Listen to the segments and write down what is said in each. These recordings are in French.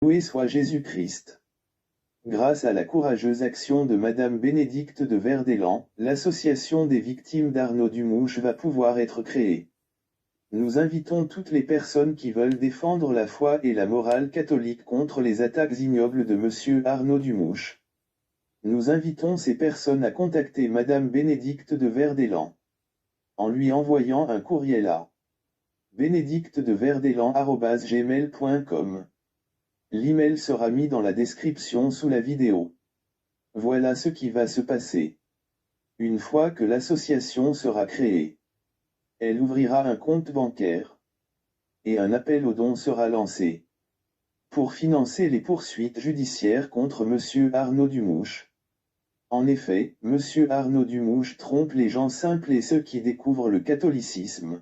Loué soit Jésus-Christ. Grâce à la courageuse action de Madame Bénédicte de Verdélan, l'association des victimes d'Arnaud Dumouche va pouvoir être créée. Nous invitons toutes les personnes qui veulent défendre la foi et la morale catholique contre les attaques ignobles de Monsieur Arnaud Dumouche. Nous invitons ces personnes à contacter Madame Bénédicte de Verdélan en lui envoyant un courriel à benedictedeverdelan@gmail.com. L'email sera mis dans la description sous la vidéo. Voilà ce qui va se passer. Une fois que l'association sera créée, elle ouvrira un compte bancaire et un appel aux dons sera lancé pour financer les poursuites judiciaires contre Monsieur Arnaud Dumouche. En effet, Monsieur Arnaud Dumouche trompe les gens simples et ceux qui découvrent le catholicisme.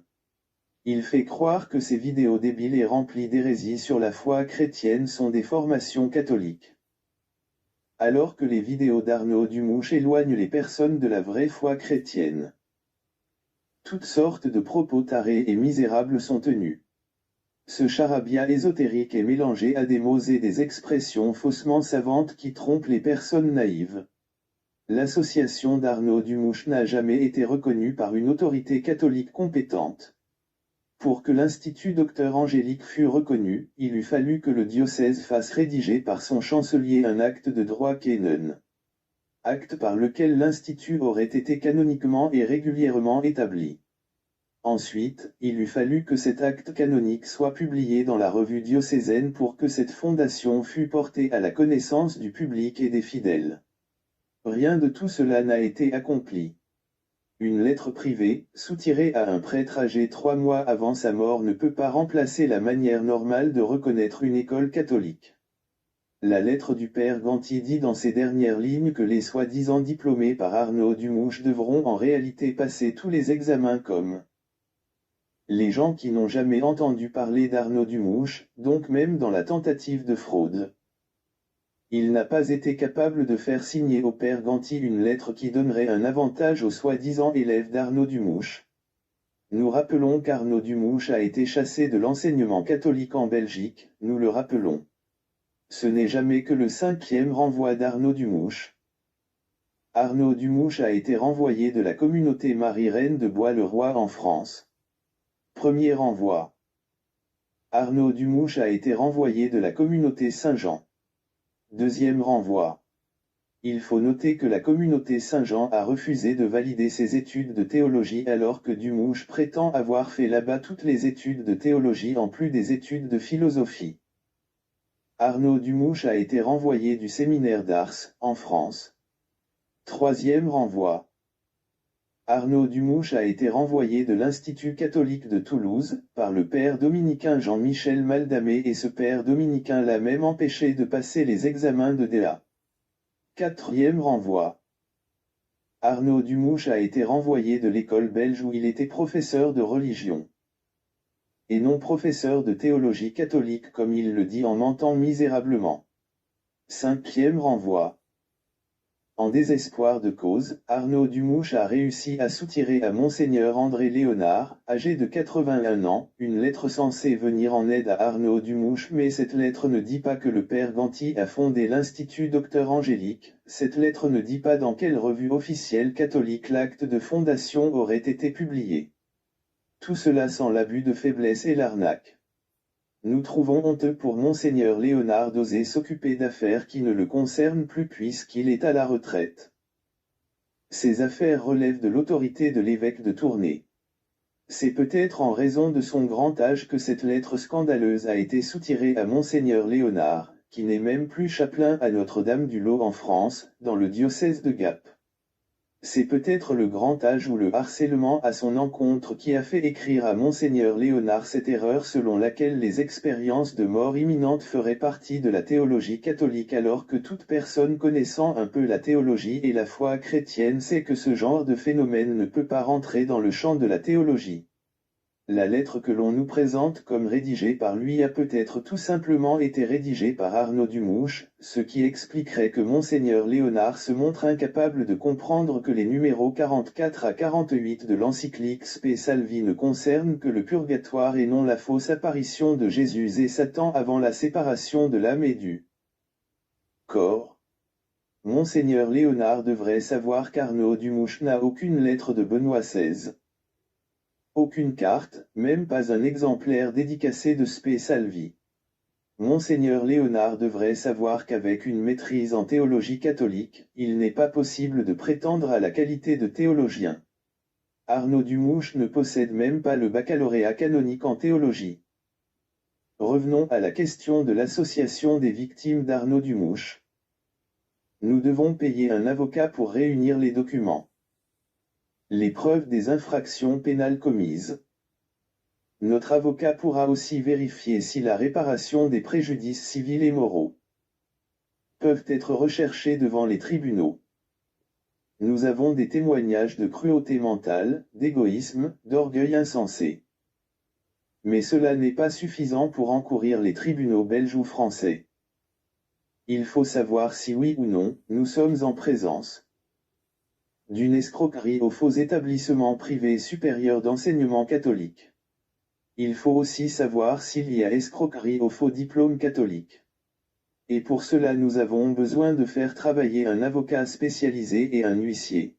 Il fait croire que ces vidéos débiles et remplies d'hérésies sur la foi chrétienne sont des formations catholiques. Alors que les vidéos d'Arnaud Dumouche éloignent les personnes de la vraie foi chrétienne. Toutes sortes de propos tarés et misérables sont tenus. Ce charabia ésotérique est mélangé à des mots et des expressions faussement savantes qui trompent les personnes naïves. L'association d'Arnaud Dumouche n'a jamais été reconnue par une autorité catholique compétente. Pour que l'Institut Docteur Angélique fût reconnu, il eût fallu que le diocèse fasse rédiger par son chancelier un acte de droit canon. Acte par lequel l'Institut aurait été canoniquement et régulièrement établi. Ensuite, il eût fallu que cet acte canonique soit publié dans la revue diocésaine pour que cette fondation fût portée à la connaissance du public et des fidèles. Rien de tout cela n'a été accompli. Une lettre privée, soutirée à un prêtre âgé 3 mois avant sa mort ne peut pas remplacer la manière normale de reconnaître une école catholique. La lettre du père Ganti dit dans ces dernières lignes que les soi-disant diplômés par Arnaud Dumouche devront en réalité passer tous les examens comme les gens qui n'ont jamais entendu parler d'Arnaud Dumouche, donc même dans la tentative de fraude. Il n'a pas été capable de faire signer au père Ganti une lettre qui donnerait un avantage aux soi-disant élèves d'Arnaud Dumouche. Nous rappelons qu'Arnaud Dumouche a été chassé de l'enseignement catholique en Belgique, nous le rappelons. Ce n'est jamais que le 5e renvoi d'Arnaud Dumouche. Arnaud Dumouche a été renvoyé de la communauté Marie-Reine de Bois-le-Roi en France. Premier renvoi. Arnaud Dumouche a été renvoyé de la communauté Saint-Jean. Deuxième renvoi. Il faut noter que la communauté Saint-Jean a refusé de valider ses études de théologie alors que Dumouche prétend avoir fait là-bas toutes les études de théologie en plus des études de philosophie. Arnaud Dumouche a été renvoyé du séminaire d'Ars, en France. Troisième renvoi. Arnaud Dumouche a été renvoyé de l'Institut catholique de Toulouse, par le père dominicain Jean-Michel Maldamé et ce père dominicain l'a même empêché de passer les examens de DA. Quatrième renvoi. Arnaud Dumouche a été renvoyé de l'école belge où il était professeur de religion. Et non professeur de théologie catholique comme il le dit en mentant misérablement. Cinquième renvoi. En désespoir de cause, Arnaud Dumouche a réussi à soutirer à Monseigneur André Léonard, âgé de 81 ans, une lettre censée venir en aide à Arnaud Dumouche mais cette lettre ne dit pas que le père Ganti a fondé l'Institut Docteur Angélique, cette lettre ne dit pas dans quelle revue officielle catholique l'acte de fondation aurait été publié. Tout cela sans l'abus de faiblesse et l'arnaque. Nous trouvons honteux pour Monseigneur Léonard d'oser s'occuper d'affaires qui ne le concernent plus puisqu'il est à la retraite. Ces affaires relèvent de l'autorité de l'évêque de Tournai. C'est peut-être en raison de son grand âge que cette lettre scandaleuse a été soutirée à Monseigneur Léonard, qui n'est même plus chapelain à Notre-Dame-du-Lot en France, dans le diocèse de Gap. C'est peut-être le grand âge ou le harcèlement à son encontre qui a fait écrire à Monseigneur Léonard cette erreur selon laquelle les expériences de mort imminente feraient partie de la théologie catholique alors que toute personne connaissant un peu la théologie et la foi chrétienne sait que ce genre de phénomène ne peut pas rentrer dans le champ de la théologie. La lettre que l'on nous présente comme rédigée par lui a peut-être tout simplement été rédigée par Arnaud Dumouche, ce qui expliquerait que Monseigneur Léonard se montre incapable de comprendre que les numéros 44 à 48 de l'encyclique Spe Salvi ne concernent que le purgatoire et non la fausse apparition de Jésus et Satan avant la séparation de l'âme et du corps. Monseigneur Léonard devrait savoir qu'Arnaud Dumouche n'a aucune lettre de Benoît XVI. Aucune carte, même pas un exemplaire dédicacé de Spe Salvi. Monseigneur Léonard devrait savoir qu'avec une maîtrise en théologie catholique, il n'est pas possible de prétendre à la qualité de théologien. Arnaud Dumouche ne possède même pas le baccalauréat canonique en théologie. Revenons à la question de l'association des victimes d'Arnaud Dumouche. Nous devons payer un avocat pour réunir les documents. Les preuves des infractions pénales commises. Notre avocat pourra aussi vérifier si la réparation des préjudices civils et moraux peuvent être recherchés devant les tribunaux. Nous avons des témoignages de cruauté mentale, d'égoïsme, d'orgueil insensé. Mais cela n'est pas suffisant pour encourir les tribunaux belges ou français. Il faut savoir si oui ou non, nous sommes en présence d'une escroquerie aux faux établissements privés supérieurs d'enseignement catholique. Il faut aussi savoir s'il y a escroquerie aux faux diplômes catholiques. Et pour cela nous avons besoin de faire travailler un avocat spécialisé et un huissier.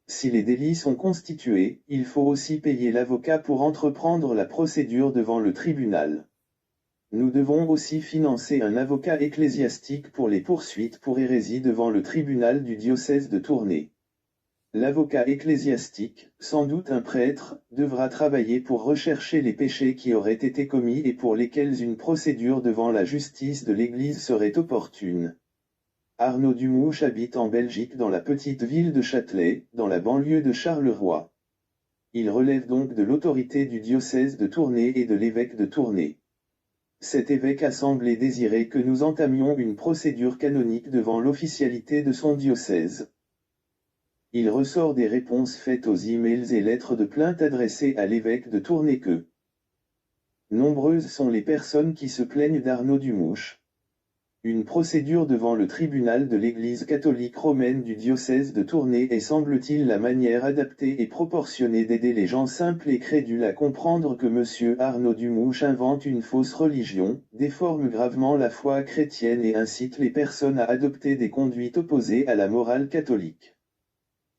Si les délits sont constitués, il faut aussi payer l'avocat pour entreprendre la procédure devant le tribunal. Nous devons aussi financer un avocat ecclésiastique pour les poursuites pour hérésie devant le tribunal du diocèse de Tournai. L'avocat ecclésiastique, sans doute un prêtre, devra travailler pour rechercher les péchés qui auraient été commis et pour lesquels une procédure devant la justice de l'Église serait opportune. Arnaud Dumouche habite en Belgique dans la petite ville de Châtelet, dans la banlieue de Charleroi. Il relève donc de l'autorité du diocèse de Tournai et de l'évêque de Tournai. Cet évêque a semblé désirer que nous entamions une procédure canonique devant l'officialité de son diocèse. Il ressort des réponses faites aux emails et lettres de plainte adressées à l'évêque de Tournai que nombreuses sont les personnes qui se plaignent d'Arnaud Dumouche. Une procédure devant le tribunal de l'Église catholique romaine du diocèse de Tournai est semble-t-il la manière adaptée et proportionnée d'aider les gens simples et crédules à comprendre que M. Arnaud Dumouche invente une fausse religion, déforme gravement la foi chrétienne et incite les personnes à adopter des conduites opposées à la morale catholique.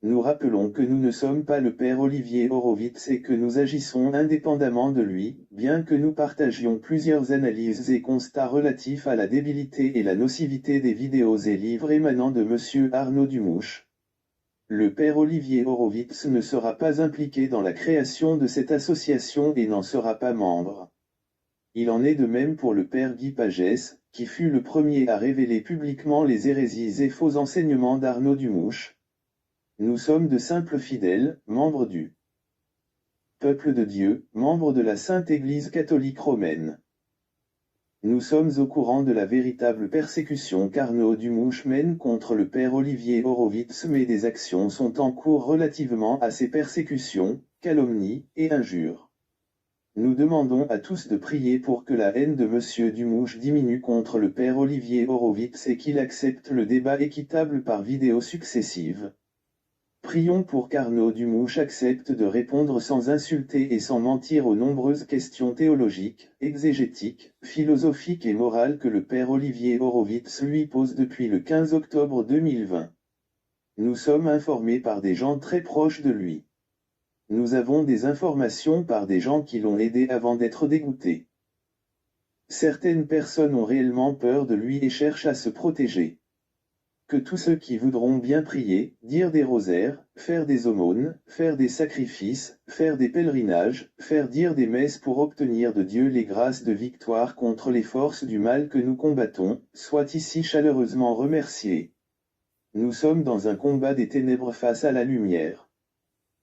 Nous rappelons que nous ne sommes pas le père Olivier Horowitz et que nous agissons indépendamment de lui, bien que nous partagions plusieurs analyses et constats relatifs à la débilité et la nocivité des vidéos et livres émanant de M. Arnaud Dumouche. Le père Olivier Horowitz ne sera pas impliqué dans la création de cette association et n'en sera pas membre. Il en est de même pour le père Guy Pagès, qui fut le premier à révéler publiquement les hérésies et faux enseignements d'Arnaud Dumouche. Nous sommes de simples fidèles, membres du peuple de Dieu, membres de la Sainte Église catholique romaine. Nous sommes au courant de la véritable persécution qu'Arnaud Dumouche mène contre le père Olivier Horowitz, mais des actions sont en cours relativement à ces persécutions, calomnies et injures. Nous demandons à tous de prier pour que la haine de M. Dumouche diminue contre le père Olivier Horowitz et qu'il accepte le débat équitable par vidéos successives. Prions pour qu'Arnaud Dumouche accepte de répondre sans insulter et sans mentir aux nombreuses questions théologiques, exégétiques, philosophiques et morales que le père Olivier Horowitz lui pose depuis le 15 octobre 2020. Nous sommes informés par des gens très proches de lui. Nous avons des informations par des gens qui l'ont aidé avant d'être dégoûtés. Certaines personnes ont réellement peur de lui et cherchent à se protéger. Que tous ceux qui voudront bien prier, dire des rosaires, faire des aumônes, faire des sacrifices, faire des pèlerinages, faire dire des messes pour obtenir de Dieu les grâces de victoire contre les forces du mal que nous combattons, soient ici chaleureusement remerciés. Nous sommes dans un combat des ténèbres face à la lumière.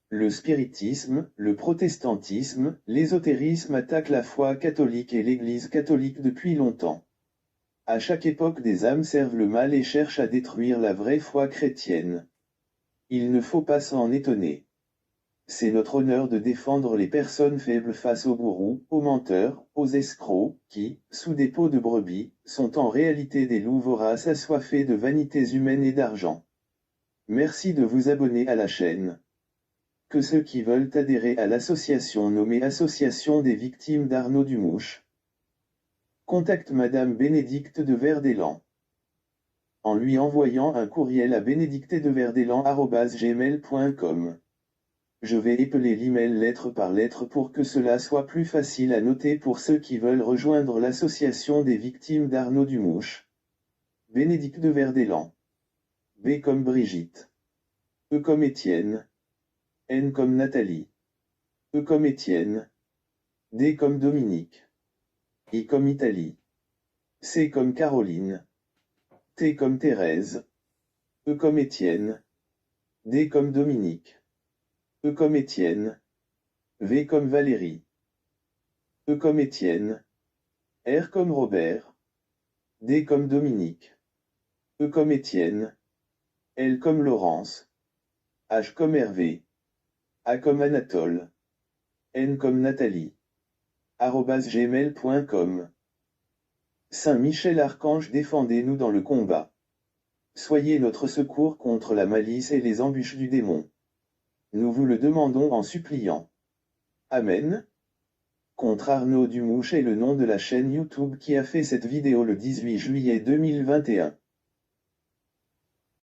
Le spiritisme, le protestantisme, l'ésotérisme attaquent la foi catholique et l'Église catholique depuis longtemps. À chaque époque des âmes servent le mal et cherchent à détruire la vraie foi chrétienne. Il ne faut pas s'en étonner. C'est notre honneur de défendre les personnes faibles face aux gourous, aux menteurs, aux escrocs, qui, sous des peaux de brebis, sont en réalité des loups voraces assoiffés de vanités humaines et d'argent. Merci de vous abonner à la chaîne. Que ceux qui veulent adhérer à l'association nommée Association des victimes d'Arnaud Dumouche contactent Madame Bénédicte de Verdelan en lui envoyant un courriel à benedictedeverdelan@gmail.com. Je vais épeler l'email lettre par lettre pour que cela soit plus facile à noter pour ceux qui veulent rejoindre l'association des victimes d'Arnaud Dumouche. Bénédicte de Verdelan. B comme Brigitte. E comme Étienne. N comme Nathalie. E comme Étienne. D comme Dominique. I comme Italie. C comme Caroline. T comme Thérèse. E comme Étienne. D comme Dominique. E comme Étienne. V comme Valérie. E comme Étienne. R comme Robert. D comme Dominique. E comme Étienne. L comme Laurence. H comme Hervé. A comme Anatole. N comme Nathalie. @gmail.com. Saint Michel Archange, défendez-nous dans le combat. Soyez notre secours contre la malice et les embûches du démon. Nous vous le demandons en suppliant. Amen. Contre Arnaud Dumouche est le nom de la chaîne YouTube qui a fait cette vidéo le 18 juillet 2021.